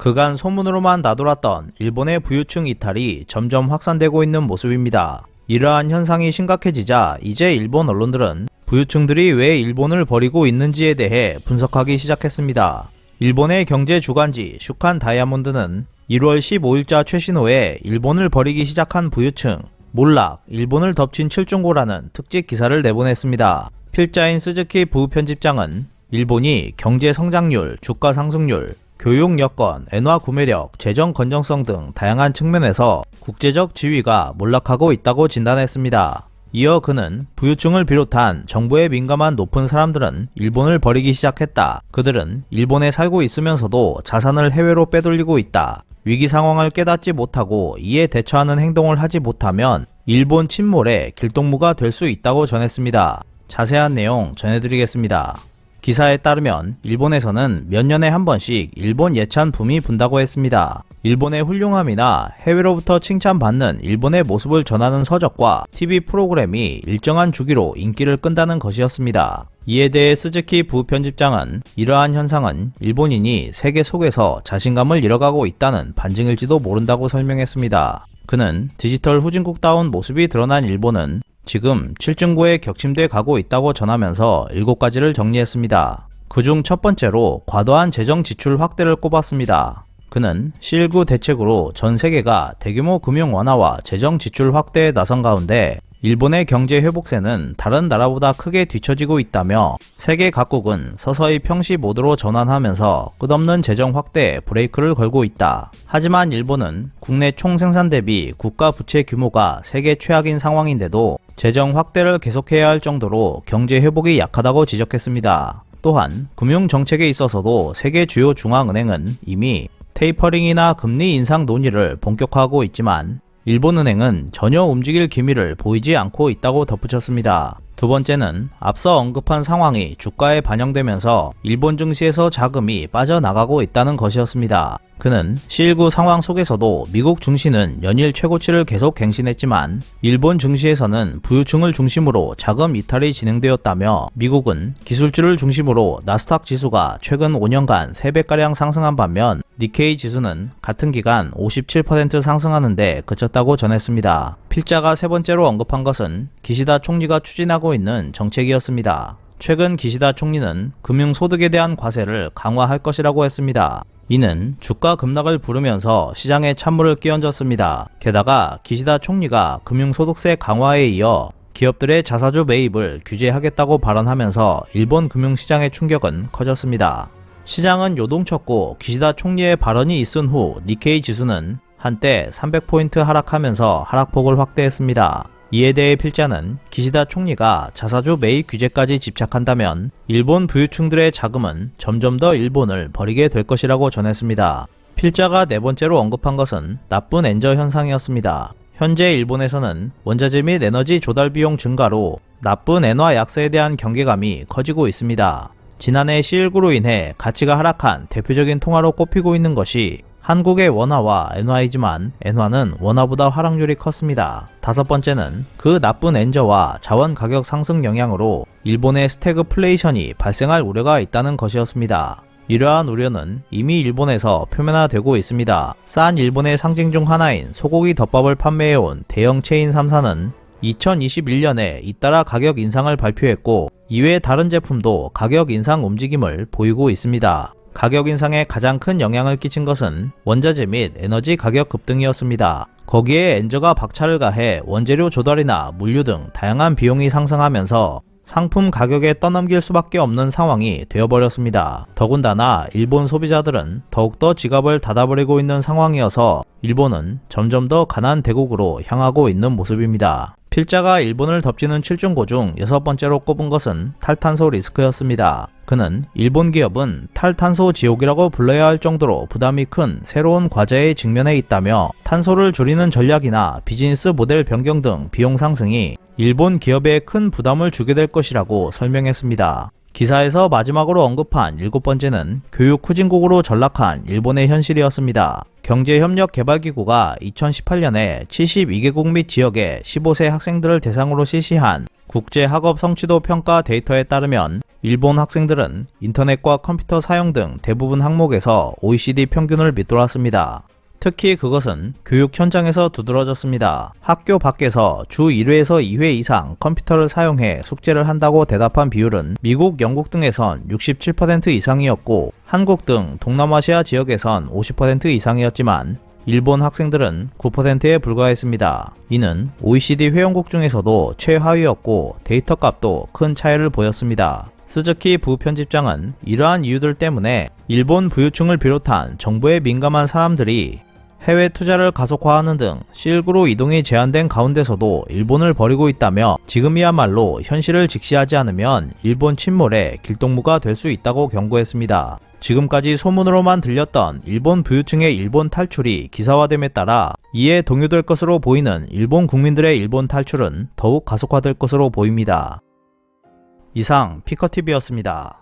그간 소문으로만 나돌았던 일본의 부유층 이탈이 점점 확산되고 있는 모습입니다. 이러한 현상이 심각해지자 이제 일본 언론들은 부유층들이 왜 일본을 버리고 있는지에 대해 분석하기 시작했습니다. 일본의 경제 주간지 슈칸 다이아몬드는 1월 15일자 최신호에 일본을 버리기 시작한 부유층, 몰락, 일본을 덮친 칠중고라는 특집 기사를 내보냈습니다. 필자인 스즈키 부편집장은 일본이 경제 성장률, 주가 상승률, 교육 여건, 엔화 구매력, 재정 건전성 등 다양한 측면에서 국제적 지위가 몰락하고 있다고 진단했습니다. 이어 그는 부유층을 비롯한 정부에 민감한 높은 사람들은 일본을 버리기 시작했다. 그들은 일본에 살고 있으면서도 자산을 해외로 빼돌리고 있다. 위기 상황을 깨닫지 못하고 이에 대처하는 행동을 하지 못하면 일본 침몰의 길동무가 될 수 있다고 전했습니다. 자세한 내용 전해드리겠습니다. 기사에 따르면 일본에서는 몇 년에 한 번씩 일본 예찬 붐이 분다고 했습니다. 일본의 훌륭함이나 해외로부터 칭찬받는 일본의 모습을 전하는 서적과 TV 프로그램이 일정한 주기로 인기를 끈다는 것이었습니다. 이에 대해 스즈키 부편집장은 이러한 현상은 일본인이 세계 속에서 자신감을 잃어가고 있다는 반증일지도 모른다고 설명했습니다. 그는 디지털 후진국다운 모습이 드러난 일본은 지금 칠중고에 격침돼 가고 있다고 전하면서 7가지를 정리했습니다. 그중 첫 번째로 과도한 재정 지출 확대를 꼽았습니다. 그는 실구 대책으로 전 세계가 대규모 금융 완화와 재정 지출 확대에 나선 가운데 일본의 경제 회복세는 다른 나라보다 크게 뒤처지고 있다며 세계 각국은 서서히 평시 모드로 전환하면서 끝없는 재정 확대에 브레이크를 걸고 있다. 하지만 일본은 국내 총생산 대비 국가 부채 규모가 세계 최악인 상황인데도 재정 확대를 계속해야 할 정도로 경제 회복이 약하다고 지적했습니다. 또한 금융 정책에 있어서도 세계 주요 중앙은행은 이미 테이퍼링이나 금리 인상 논의를 본격화하고 있지만 일본은행은 전혀 움직일 기미를 보이지 않고 있다고 덧붙였습니다. 두 번째는 앞서 언급한 상황이 주가에 반영되면서 일본 증시에서 자금이 빠져나가고 있다는 것이었습니다. 그는 C19 상황 속에서도 미국 증시는 연일 최고치를 계속 갱신했지만 일본 증시에서는 부유층을 중심으로 자금 이탈이 진행되었다며 미국은 기술주를 중심으로 나스닥 지수가 최근 5년간 3배가량 상승한 반면 니케이 지수는 같은 기간 57% 상승하는데 그쳤다고 전했습니다. 필자가 세 번째로 언급한 것은 기시다 총리가 추진하고 있는 정책이었습니다. 최근 기시다 총리는 금융소득에 대한 과세를 강화할 것이라고 했습니다. 이는 주가 급락을 부르면서 시장에 찬물을 끼얹었습니다. 게다가 기시다 총리가 금융소득세 강화에 이어 기업들의 자사주 매입을 규제하겠다고 발언하면서 일본 금융시장의 충격은 커졌습니다. 시장은 요동쳤고 기시다 총리의 발언이 있은 후 니케이 지수는 한때 300포인트 하락하면서 하락폭을 확대했습니다. 이에 대해 필자는 기시다 총리가 자사주 매입 규제까지 집착한다면 일본 부유층들의 자금은 점점 더 일본을 버리게 될 것이라고 전했습니다. 필자가 네 번째로 언급한 것은 나쁜 엔저 현상이었습니다. 현재 일본에서는 원자재 및 에너지 조달 비용 증가로 나쁜 엔화 약세에 대한 경계감이 커지고 있습니다. 지난해 C19로 인해 가치가 하락한 대표적인 통화로 꼽히고 있는 것이 한국의 원화와 엔화이지만 엔화는 원화보다 하락률이 컸습니다. 다섯 번째는 그 나쁜 엔저와 자원 가격 상승 영향으로 일본의 스태그플레이션이 발생할 우려가 있다는 것이었습니다. 이러한 우려는 이미 일본에서 표면화되고 있습니다. 싼 일본의 상징 중 하나인 소고기 덮밥을 판매해온 대형 체인 3사는 2021년에 잇따라 가격 인상을 발표했고 이외 다른 제품도 가격 인상 움직임을 보이고 있습니다. 가격 인상에 가장 큰 영향을 끼친 것은 원자재 및 에너지 가격 급등이었습니다. 거기에 엔저가 박차를 가해 원재료 조달이나 물류 등 다양한 비용이 상승하면서 상품 가격에 떠넘길 수밖에 없는 상황이 되어버렸습니다. 더군다나 일본 소비자들은 더욱더 지갑을 닫아버리고 있는 상황이어서 일본은 점점 더 가난 대국으로 향하고 있는 모습입니다. 필자가 일본을 덮치는 7중고 중 6번째로 꼽은 것은 탈탄소 리스크였습니다. 그는 일본 기업은 탈탄소 지옥이라고 불러야 할 정도로 부담이 큰 새로운 과제에 직면해 있다며 탄소를 줄이는 전략이나 비즈니스 모델 변경 등 비용 상승이 일본 기업에 큰 부담을 주게 될 것이라고 설명했습니다. 기사에서 마지막으로 언급한 7번째는 교육 후진국으로 전락한 일본의 현실이었습니다. 경제협력개발기구가 2018년에 72개국 및 지역의 15세 학생들을 대상으로 실시한 국제학업 성취도 평가 데이터에 따르면 일본 학생들은 인터넷과 컴퓨터 사용 등 대부분 항목에서 OECD 평균을 밑돌았습니다. 특히 그것은 교육 현장에서 두드러졌습니다. 학교 밖에서 주 1회에서 2회 이상 컴퓨터를 사용해 숙제를 한다고 대답한 비율은 미국, 영국 등에선 67% 이상이었고 한국 등 동남아시아 지역에선 50% 이상이었지만 일본 학생들은 9%에 불과했습니다. 이는 OECD 회원국 중에서도 최하위였고 데이터 값도 큰 차이를 보였습니다. 스즈키 부편집장은 이러한 이유들 때문에 일본 부유층을 비롯한 정부에 민감한 사람들이 해외 투자를 가속화하는 등 실크로 이동이 제한된 가운데서도 일본을 버리고 있다며 지금이야말로 현실을 직시하지 않으면 일본 침몰의 길동무가 될 수 있다고 경고했습니다. 지금까지 소문으로만 들렸던 일본 부유층의 일본 탈출이 기사화됨에 따라 이에 동요될 것으로 보이는 일본 국민들의 일본 탈출은 더욱 가속화될 것으로 보입니다. 이상 피커TV였습니다.